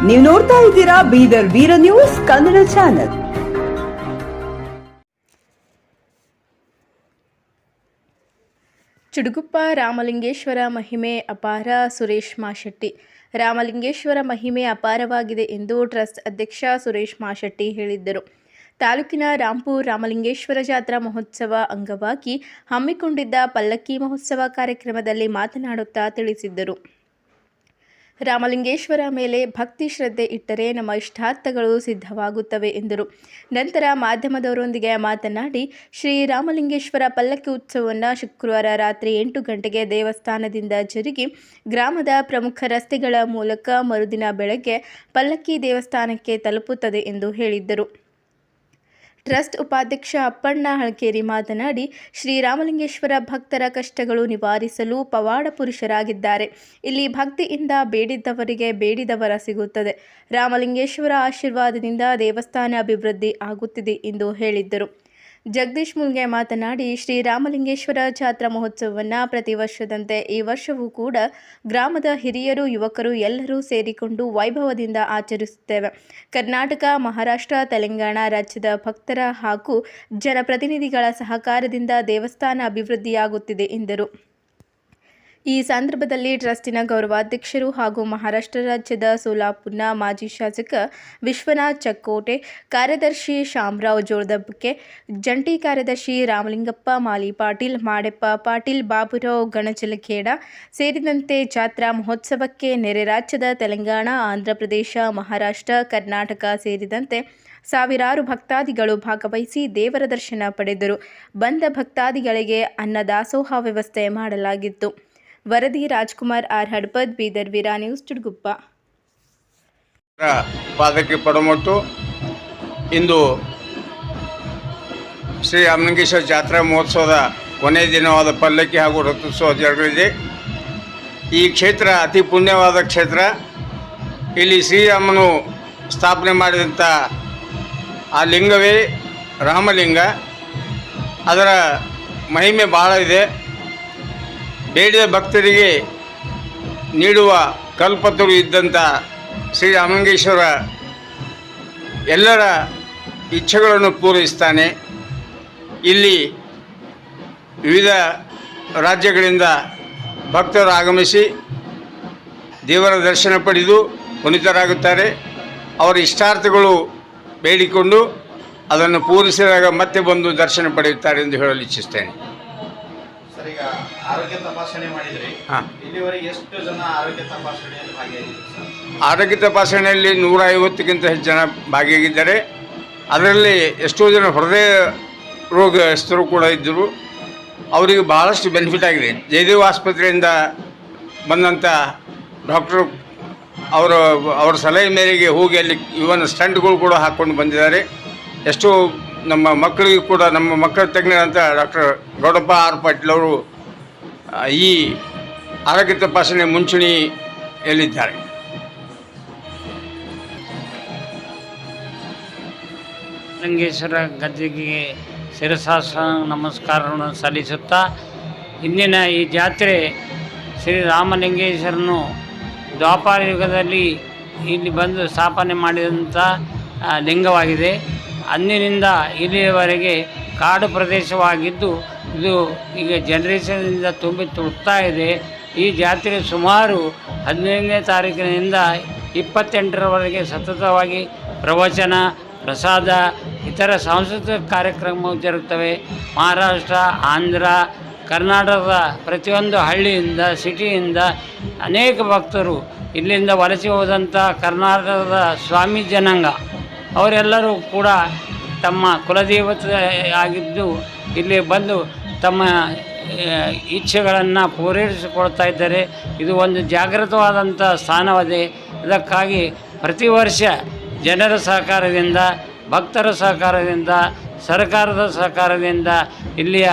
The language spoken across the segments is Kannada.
ನೀವು ನೋಡ್ತಾ ಇದ್ದೀರಾ ಬೀದರ್ ವೀರ ನ್ಯೂಸ್ ಕನ್ನಡ ಚಾನೆಲ್. ಚುಡುಗುಪ್ಪ ರಾಮಲಿಂಗೇಶ್ವರ ಮಹಿಮೆ ಅಪಾರ. ಸುರೇಶ್ ಮಾಶೆಟ್ಟಿ. ರಾಮಲಿಂಗೇಶ್ವರ ಮಹಿಮೆ ಅಪಾರವಾಗಿದೆ ಎಂದು ಟ್ರಸ್ಟ್ ಅಧ್ಯಕ್ಷ ಸುರೇಶ್ ಮಾಶೆಟ್ಟಿ ಹೇಳಿದ್ದರು. ತಾಲೂಕಿನ ರಾಂಪುರ ರಾಮಲಿಂಗೇಶ್ವರ ಜಾತ್ರಾ ಮಹೋತ್ಸವ ಅಂಗವಾಗಿ ಹಮ್ಮಿಕೊಂಡಿದ್ದ ಪಲ್ಲಕ್ಕಿ ಮಹೋತ್ಸವ ಕಾರ್ಯಕ್ರಮದಲ್ಲಿ ಮಾತನಾಡುತ್ತಾ ತಿಳಿಸಿದ್ದರು. ರಾಮಲಿಂಗೇಶ್ವರ ಮೇಲೆ ಭಕ್ತಿ ಶ್ರದ್ಧೆ ಇಟ್ಟರೆ ನಮ್ಮ ಇಷ್ಟಾರ್ಥಗಳು ಸಿದ್ಧವಾಗುತ್ತವೆ ಎಂದರು. ನಂತರ ಮಾಧ್ಯಮದವರೊಂದಿಗೆ ಮಾತನಾಡಿ, ಶ್ರೀ ರಾಮಲಿಂಗೇಶ್ವರ ಪಲ್ಲಕ್ಕಿ ಉತ್ಸವವನ್ನು ಶುಕ್ರವಾರ ರಾತ್ರಿ 8 ಗಂಟೆಗೆ ದೇವಸ್ಥಾನದಿಂದ ಜರುಗಿ ಗ್ರಾಮದ ಪ್ರಮುಖ ರಸ್ತೆಗಳ ಮೂಲಕ ಮರುದಿನ ಬೆಳಗ್ಗೆ ಪಲ್ಲಕ್ಕಿ ದೇವಸ್ಥಾನಕ್ಕೆ ತಲುಪುತ್ತದೆ ಎಂದು ಹೇಳಿದ್ದರು. ಟ್ರಸ್ಟ್ ಉಪಾಧ್ಯಕ್ಷ ಅಪ್ಪಣ್ಣ ಹಳಕೇರಿ ಮಾತನಾಡಿ, ಶ್ರೀರಾಮಲಿಂಗೇಶ್ವರ ಭಕ್ತರ ಕಷ್ಟಗಳು ನಿವಾರಿಸಲು ಪವಾಡ ಪುರುಷರಾಗಿದ್ದಾರೆ. ಇಲ್ಲಿ ಭಕ್ತಿಯಿಂದ ಬೇಡಿದ್ದವರಿಗೆ ಬೇಡಿದವರ ಸಿಗುತ್ತದೆ. ರಾಮಲಿಂಗೇಶ್ವರ ಆಶೀರ್ವಾದದಿಂದ ದೇವಸ್ಥಾನ ಅಭಿವೃದ್ಧಿ ಆಗುತ್ತಿದೆ ಎಂದು ಹೇಳಿದ್ದರು. ಜಗದೀಶ್ ಮುಲ್ಗೆ ಮಾತನಾಡಿ, ಶ್ರೀರಾಮಲಿಂಗೇಶ್ವರ ಜಾತ್ರಾ ಮಹೋತ್ಸವವನ್ನು ಪ್ರತಿ ವರ್ಷದಂತೆ ಈ ವರ್ಷವೂ ಕೂಡ ಗ್ರಾಮದ ಹಿರಿಯರು, ಯುವಕರು ಎಲ್ಲರೂ ಸೇರಿಕೊಂಡು ವೈಭವದಿಂದ ಆಚರಿಸುತ್ತೇವೆ. ಕರ್ನಾಟಕ, ಮಹಾರಾಷ್ಟ್ರ, ತೆಲಂಗಾಣ ರಾಜ್ಯದ ಭಕ್ತರ ಹಾಗೂ ಜನಪ್ರತಿನಿಧಿಗಳ ಸಹಕಾರದಿಂದ ದೇವಸ್ಥಾನ ಅಭಿವೃದ್ಧಿಯಾಗುತ್ತಿದೆ ಎಂದರು. ಈ ಸಂದರ್ಭದಲ್ಲಿ ಟ್ರಸ್ಟಿನ ಗೌರವಾಧ್ಯಕ್ಷರು ಹಾಗೂ ಮಹಾರಾಷ್ಟ್ರ ರಾಜ್ಯದ ಸೋಲಾಪುರ್ನ ಮಾಜಿ ಶಾಸಕ ವಿಶ್ವನಾಥ್ ಚಕ್ಕೋಟೆ, ಕಾರ್ಯದರ್ಶಿ ಶಾಮರಾವ್ ಜೋಳದಬ್ಬಕೆ, ಜಂಟಿ ಕಾರ್ಯದರ್ಶಿ ರಾಮಲಿಂಗಪ್ಪ ಮಾಲಿ ಪಾಟೀಲ್, ಮಾಡೆಪ್ಪ ಪಾಟೀಲ್, ಬಾಬುರಾವ್ ಗಣಚಲಖೇಡ ಸೇರಿದಂತೆ ಜಾತ್ರಾ ಮಹೋತ್ಸವಕ್ಕೆ ನೆರೆ ರಾಜ್ಯದ ತೆಲಂಗಾಣ, ಆಂಧ್ರಪ್ರದೇಶ, ಮಹಾರಾಷ್ಟ್ರ, ಕರ್ನಾಟಕ ಸೇರಿದಂತೆ ಸಾವಿರಾರು ಭಕ್ತಾದಿಗಳು ಭಾಗವಹಿಸಿ ದೇವರ ದರ್ಶನ ಪಡೆದರು. ಬಂದ ಭಕ್ತಾದಿಗಳಿಗೆ ಅನ್ನದಾಸೋಹ ವ್ಯವಸ್ಥೆ ಮಾಡಲಾಗಿತ್ತು. ವರದಿ ರಾಜ್ಕುಮಾರ್ ಆರ್ ಹಡಪದ್, ಬೀದರ್ ವೀರ ನ್ಯೂಸ್, ಚುಡುಗುಪ್ಪ. ಪಾದಕ್ಕೆ ಪಡಮಟ್ಟು ಇಂದು ಶ್ರೀ ರಾಮಲಿಂಗೇಶ್ವರ ಜಾತ್ರಾ ಮಹೋತ್ಸವದ ಕೊನೆಯ ದಿನವಾದ ಪಲ್ಲಕ್ಕಿ ಹಾಗೂ ರಥೋತ್ಸವ ಜರುಗಲಿದೆ. ಈ ಕ್ಷೇತ್ರ ಅತಿ ಪುಣ್ಯವಾದ ಕ್ಷೇತ್ರ. ಇಲ್ಲಿ ಶ್ರೀರಾಮನು ಸ್ಥಾಪನೆ ಮಾಡಿದಂಥ ಆ ಲಿಂಗವೇ ರಾಮಲಿಂಗ. ಅದರ ಮಹಿಮೆ ಭಾಳ ಇದೆ. ಬೇಡಿದ ಭಕ್ತರಿಗೆ ನೀಡುವ ಕಲ್ಪತರು ಇದ್ದಂಥ ಶ್ರೀರಾಮಲಿಂಗೇಶ್ವರ ಎಲ್ಲರ ಇಚ್ಛೆಗಳನ್ನು ಪೂರೈಸ್ತಾನೆ. ಇಲ್ಲಿ ವಿವಿಧ ರಾಜ್ಯಗಳಿಂದ ಭಕ್ತರು ಆಗಮಿಸಿ ದೇವರ ದರ್ಶನ ಪಡೆದು ಪುನೀತರಾಗುತ್ತಾರೆ. ಅವರ ಇಷ್ಟಾರ್ಥಗಳು ಬೇಡಿಕೊಂಡು ಅದನ್ನು ಪೂರೈಸಿದಾಗ ಮತ್ತೆ ಬಂದು ದರ್ಶನ ಪಡೆಯುತ್ತಾರೆ ಎಂದು ಹೇಳಲು ಇಚ್ಛಿಸ್ತೇನೆ. ಈಗ ಆರೋಗ್ಯ ತಪಾಸಣೆ ಮಾಡಿದ್ರಿ, ಇಲ್ಲಿವರೆಗೆ ಎಷ್ಟು ಜನ ಆರೋಗ್ಯ ತಪಾಸಣೆಯಲ್ಲಿ ಭಾಗಿಯಾಗಿದ್ದಾರೆ? ಆರೋಗ್ಯ ತಪಾಸಣೆಯಲ್ಲಿ 150ಕ್ಕಿಂತ ಹೆಚ್ಚು ಜನ ಭಾಗಿಯಾಗಿದ್ದಾರೆ. ಅದರಲ್ಲಿ ಎಷ್ಟೋ ಜನ ಹೃದಯ ರೋಗಸ್ಥರು ಕೂಡ ಇದ್ದರು. ಅವರಿಗೆ ಬಹಳಷ್ಟು ಬೆನಿಫಿಟ್ ಆಗಿದೆ. ಜಯದೇವ ಆಸ್ಪತ್ರೆಯಿಂದ ಬಂದಂಥ ಡಾಕ್ಟ್ರು ಅವರ ಸಲಹೆ ಮೇರೆಗೆ ಹೋಗಿ ಅಲ್ಲಿ ಇವನ್ ಸ್ಟಂಟ್ಗಳು ಕೂಡ ಹಾಕ್ಕೊಂಡು ಬಂದಿದ್ದಾರೆ. ಎಷ್ಟೋ ನಮ್ಮ ಮಕ್ಕಳಿಗೂ ಕೂಡ ನಮ್ಮ ಮಕ್ಕಳ ತಜ್ಞರಂತ ಡಾಕ್ಟರ್ ಗೌಡಪ್ಪ ಆರ್ ಪಾಟೀಲ್ ಅವರು ಈ ಆರೋಗ್ಯ ತಪಾಸಣೆ ಮುಂಚೂಣಿಯಲ್ಲಿದ್ದಾರೆ. ಲಿಂಗೇಶ್ವರ ಗದ್ದಿಗೆ ಶಿರಸಾಸ ನಮಸ್ಕಾರವನ್ನು ಸಲ್ಲಿಸುತ್ತಾ, ಇಂದಿನ ಈ ಜಾತ್ರೆ ಶ್ರೀರಾಮಲಿಂಗೇಶ್ವರನು ದ್ವಾಪಾರ ಯುಗದಲ್ಲಿ ಇಲ್ಲಿ ಬಂದು ಸ್ಥಾಪನೆ ಮಾಡಿದಂಥ ಲಿಂಗವಾಗಿದೆ. ಅಂದಿನಿಂದ ಇಲ್ಲಿಯವರೆಗೆ ಕಾಡು ಪ್ರದೇಶವಾಗಿದ್ದು ಇದು ಈಗ ಜನರೇಷನ್ನಿಂದ ತುಂಬಿ ತುಳುಕ್ತಾ ಇದೆ. ಈ ಜಾತ್ರೆ ಸುಮಾರು 15ನೇ ತಾರೀಕಿನಿಂದ 28ರವರೆಗೆ ಸತತವಾಗಿ ಪ್ರವಚನ, ಪ್ರಸಾದ, ಇತರ ಸಾಂಸ್ಕೃತಿಕ ಕಾರ್ಯಕ್ರಮಗಳು ಜರುಗುತ್ತವೆ. ಮಹಾರಾಷ್ಟ್ರ, ಆಂಧ್ರ, ಕರ್ನಾಟಕದ ಪ್ರತಿಯೊಂದು ಹಳ್ಳಿಯಿಂದ, ಸಿಟಿಯಿಂದ ಅನೇಕ ಭಕ್ತರು ಇಲ್ಲಿಂದ ವಲಸೆ ಹೋದಂಥ ಕರ್ನಾಟಕದ ಸ್ವಾಮಿ ಜನಾಂಗ ಅವರೆಲ್ಲರೂ ಕೂಡ ತಮ್ಮ ಕುಲದೇವತೆ ಆಗಿದ್ದು ಇಲ್ಲಿ ಬಂದು ತಮ್ಮ ಇಚ್ಛೆಗಳನ್ನು ಪೂರೈಸಿಕೊಳ್ತಾ ಇದ್ದಾರೆ. ಇದು ಒಂದು ಜಾಗೃತವಾದಂಥ ಸ್ಥಾನವಿದೆ. ಇದಕ್ಕಾಗಿ ಪ್ರತಿ ವರ್ಷ ಜನರ ಸಹಕಾರದಿಂದ, ಭಕ್ತರ ಸಹಕಾರದಿಂದ, ಸರ್ಕಾರದ ಸಹಕಾರದಿಂದ ಇಲ್ಲಿಯ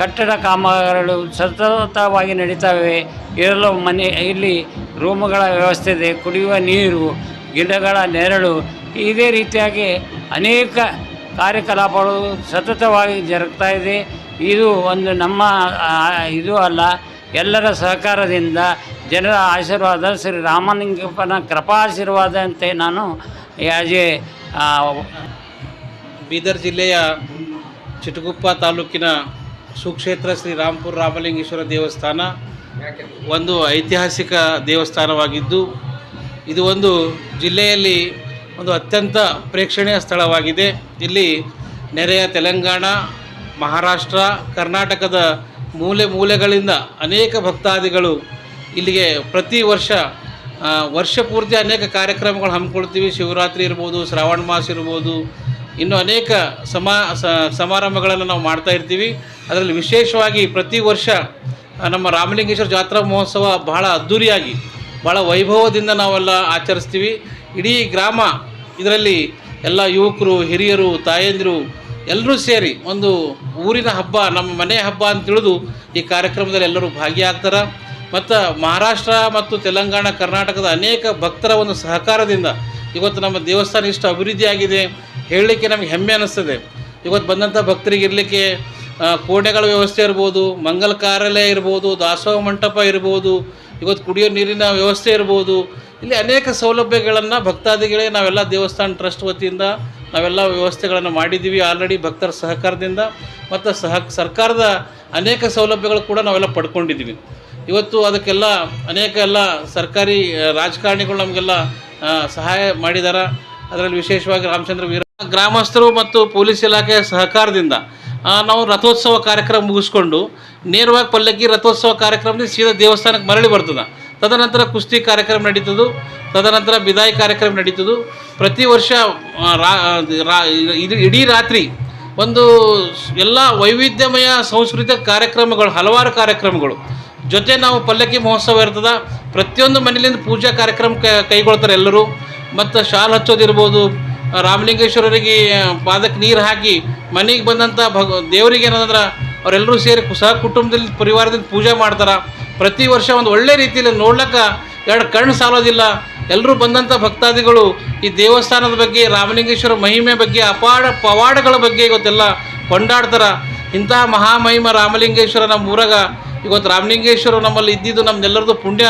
ಕಟ್ಟಡ ಕಾಮಗಾರಿಗಳು ಸತತವಾಗಿ ನಡೀತವೆ. ಇರಲು ಇಲ್ಲಿ ರೂಮುಗಳ ವ್ಯವಸ್ಥೆ ಇದೆ, ಕುಡಿಯುವ ನೀರು, ಗಿಡಗಳ ನೆರಳು, ಇದೇ ರೀತಿಯಾಗಿ ಅನೇಕ ಕಾರ್ಯಕಲಾಪಗಳು ಸತತವಾಗಿ ಜರುಗ್ತಾ ಇದೆ. ಇದು ಒಂದು ನಮ್ಮ ಇದು ಅಲ್ಲ, ಎಲ್ಲರ ಸಹಕಾರದಿಂದ ಜನರ ಆಶೀರ್ವಾದ ಶ್ರೀ ರಾಮಲಿಂಗಪ್ಪನ ಕೃಪಾಶೀರ್ವಾದ ಅಂತ ನಾನು ಆ್ಯಸ್ ಎ ಬೀದರ್ ಜಿಲ್ಲೆಯ ಚಿಟಗುಪ್ಪ ತಾಲೂಕಿನ ಸುಕ್ಷೇತ್ರ ಶ್ರೀ ರಾಂಪುರ ರಾಮಲಿಂಗೇಶ್ವರ ದೇವಸ್ಥಾನ ಒಂದು ಐತಿಹಾಸಿಕ ದೇವಸ್ಥಾನವಾಗಿದ್ದು ಇದು ಒಂದು ಜಿಲ್ಲೆಯಲ್ಲಿ ಒಂದು ಅತ್ಯಂತ ಪ್ರೇಕ್ಷಣೀಯ ಸ್ಥಳವಾಗಿದೆ. ಇಲ್ಲಿ ನೆರೆಯ ತೆಲಂಗಾಣ, ಮಹಾರಾಷ್ಟ್ರ, ಕರ್ನಾಟಕದ ಮೂಲೆ ಮೂಲೆಗಳಿಂದ ಅನೇಕ ಭಕ್ತಾದಿಗಳು ಇಲ್ಲಿಗೆ ಪ್ರತಿ ವರ್ಷ ಪೂರ್ತಿ ಅನೇಕ ಕಾರ್ಯಕ್ರಮಗಳು ಹಮ್ಮಿಕೊಳ್ತೀವಿ. ಶಿವರಾತ್ರಿ ಇರ್ಬೋದು, ಶ್ರಾವಣ ಮಾಸ ಇರ್ಬೋದು, ಇನ್ನು ಅನೇಕ ಸಮಾರಂಭಗಳನ್ನು ನಾವು ಮಾಡ್ತಾ ಇರ್ತೀವಿ. ಅದರಲ್ಲಿ ವಿಶೇಷವಾಗಿ ಪ್ರತಿ ವರ್ಷ ನಮ್ಮ ರಾಮಲಿಂಗೇಶ್ವರ ಜಾತ್ರಾ ಮಹೋತ್ಸವ ಬಹಳ ಅದ್ಧೂರಿಯಾಗಿ ಭಾಳ ವೈಭವದಿಂದ ನಾವೆಲ್ಲ ಆಚರಿಸ್ತೀವಿ. ಇಡೀ ಗ್ರಾಮ ಇದರಲ್ಲಿ ಎಲ್ಲ ಯುವಕರು, ಹಿರಿಯರು, ತಾಯಂದಿರು ಎಲ್ಲರೂ ಸೇರಿ ಒಂದು ಊರಿನ ಹಬ್ಬ, ನಮ್ಮ ಮನೆ ಹಬ್ಬ ಅಂತ ತಿಳಿದು ಈ ಕಾರ್ಯಕ್ರಮದಲ್ಲಿ ಎಲ್ಲರೂ ಭಾಗಿಯಾಗ್ತಾರೆ. ಮತ್ತು ಮಹಾರಾಷ್ಟ್ರ ಮತ್ತು ತೆಲಂಗಾಣ, ಕರ್ನಾಟಕದ ಅನೇಕ ಭಕ್ತರ ಒಂದು ಸಹಕಾರದಿಂದ ಇವತ್ತು ನಮ್ಮ ದೇವಸ್ಥಾನ ಇಷ್ಟು ಅಭಿವೃದ್ಧಿಯಾಗಿದೆ ಹೇಳಲಿಕ್ಕೆ ನಮಗೆ ಹೆಮ್ಮೆ ಅನ್ನಿಸ್ತದೆ. ಇವತ್ತು ಬಂದಂಥ ಭಕ್ತರಿಗೆ ಇರಲಿಕ್ಕೆ ಕೋಣೆಗಳ ವ್ಯವಸ್ಥೆ ಇರ್ಬೋದು, ಮಂಗಲ ಕಾರ್ಯಾಲಯ ಇರ್ಬೋದು, ದಾಸೋಹ ಮಂಟಪ ಇರ್ಬೋದು, ಇವತ್ತು ಕುಡಿಯೋ ನೀರಿನ ವ್ಯವಸ್ಥೆ ಇರ್ಬೋದು, ಇಲ್ಲಿ ಅನೇಕ ಸೌಲಭ್ಯಗಳನ್ನು ಭಕ್ತಾದಿಗಳಿಗೆ ನಾವೆಲ್ಲ ದೇವಸ್ಥಾನ ಟ್ರಸ್ಟ್ ವತಿಯಿಂದ ನಾವೆಲ್ಲ ವ್ಯವಸ್ಥೆಗಳನ್ನು ಮಾಡಿದ್ದೀವಿ ಆಲ್ರೆಡಿ ಭಕ್ತರ ಸಹಕಾರದಿಂದ. ಮತ್ತು ಸರ್ಕಾರದ ಅನೇಕ ಸೌಲಭ್ಯಗಳು ಕೂಡ ನಾವೆಲ್ಲ ಪಡ್ಕೊಂಡಿದ್ದೀವಿ. ಇವತ್ತು ಅದಕ್ಕೆಲ್ಲ ಅನೇಕ ಸರ್ಕಾರಿ ರಾಜಕಾರಣಿಗಳು ನಮಗೆಲ್ಲ ಸಹಾಯ ಮಾಡಿದ್ದಾರೆ. ಅದರಲ್ಲಿ ವಿಶೇಷವಾಗಿ ರಾಮಚಂದ್ರ ವೀರ ಗ್ರಾಮಸ್ಥರು ಮತ್ತು ಪೊಲೀಸ್ ಇಲಾಖೆಯ ಸಹಕಾರದಿಂದ ನಾವು ರಥೋತ್ಸವ ಕಾರ್ಯಕ್ರಮ ಮುಗಿಸ್ಕೊಂಡು ನೇರವಾಗಿ ಪಲ್ಲಕ್ಕಿ ರಥೋತ್ಸವ ಕಾರ್ಯಕ್ರಮದಲ್ಲಿ ಸೀದಾ ದೇವಸ್ಥಾನಕ್ಕೆ ಮರಳಿ ಬರ್ತದೆ. ತದನಂತರ ಕುಸ್ತಿ ಕಾರ್ಯಕ್ರಮ ನಡೀತದೆ, ತದನಂತರ ಬಿದಾಯಿ ಕಾರ್ಯಕ್ರಮ ನಡೀತದೆ. ಪ್ರತಿ ವರ್ಷ ಇಡೀ ರಾತ್ರಿ ಒಂದು ಎಲ್ಲ ವೈವಿಧ್ಯಮಯ ಸಾಂಸ್ಕೃತಿಕ ಕಾರ್ಯಕ್ರಮಗಳು, ಹಲವಾರು ಕಾರ್ಯಕ್ರಮಗಳು ಜೊತೆ ನಾವು ಪಲ್ಲಕ್ಕಿ ಮಹೋತ್ಸವ ಇರ್ತದೆ. ಪ್ರತಿಯೊಂದು ಮನೆಯಿಂದ ಪೂಜಾ ಕಾರ್ಯಕ್ರಮ ಕೈಗೊಳ್ತಾರೆ ಎಲ್ಲರೂ. ಮತ್ತು ಶಾಲು ಹಚ್ಚೋದಿರ್ಬೋದು, ರಾಮಲಿಂಗೇಶ್ವರರಿಗೆ ಪಾದಕ್ಕೆ ನೀರು ಹಾಕಿ ಮನೆಗೆ ಬಂದಂಥ ದೇವರಿಗೆ ಏನಂದ್ರೆ ಅವರೆಲ್ಲರೂ ಸೇರಿ ಸಹ ಕುಟುಂಬದಲ್ಲಿ ಪರಿವಾರದಿಂದ ಪೂಜೆ ಮಾಡ್ತಾರೆ. ಪ್ರತಿ ವರ್ಷ ಒಂದು ಒಳ್ಳೆ ರೀತಿಯಲ್ಲಿ ನೋಡ್ಲಿಕ್ಕೆ ಎರಡು ಕಣ್ಣು ಸಾಲೋದಿಲ್ಲ. ಎಲ್ಲರೂ ಬಂದಂಥ ಭಕ್ತಾದಿಗಳು ಈ ದೇವಸ್ಥಾನದ ಬಗ್ಗೆ, ರಾಮಲಿಂಗೇಶ್ವರ ಮಹಿಮೆ ಬಗ್ಗೆ, ಪವಾಡಗಳ ಬಗ್ಗೆ ಇವತ್ತೆಲ್ಲ ಕೊಂಡಾಡ್ತಾರೆ. ಇಂತಹ ಮಹಾಮಹಿಮ ರಾಮಲಿಂಗೇಶ್ವರ ನಮ್ಮ ಊರಾಗ ಇವತ್ತು ರಾಮಲಿಂಗೇಶ್ವರ ನಮ್ಮಲ್ಲಿ ಇದ್ದಿದ್ದು ನಮ್ಮೆಲ್ಲರದು ಪುಣ್ಯ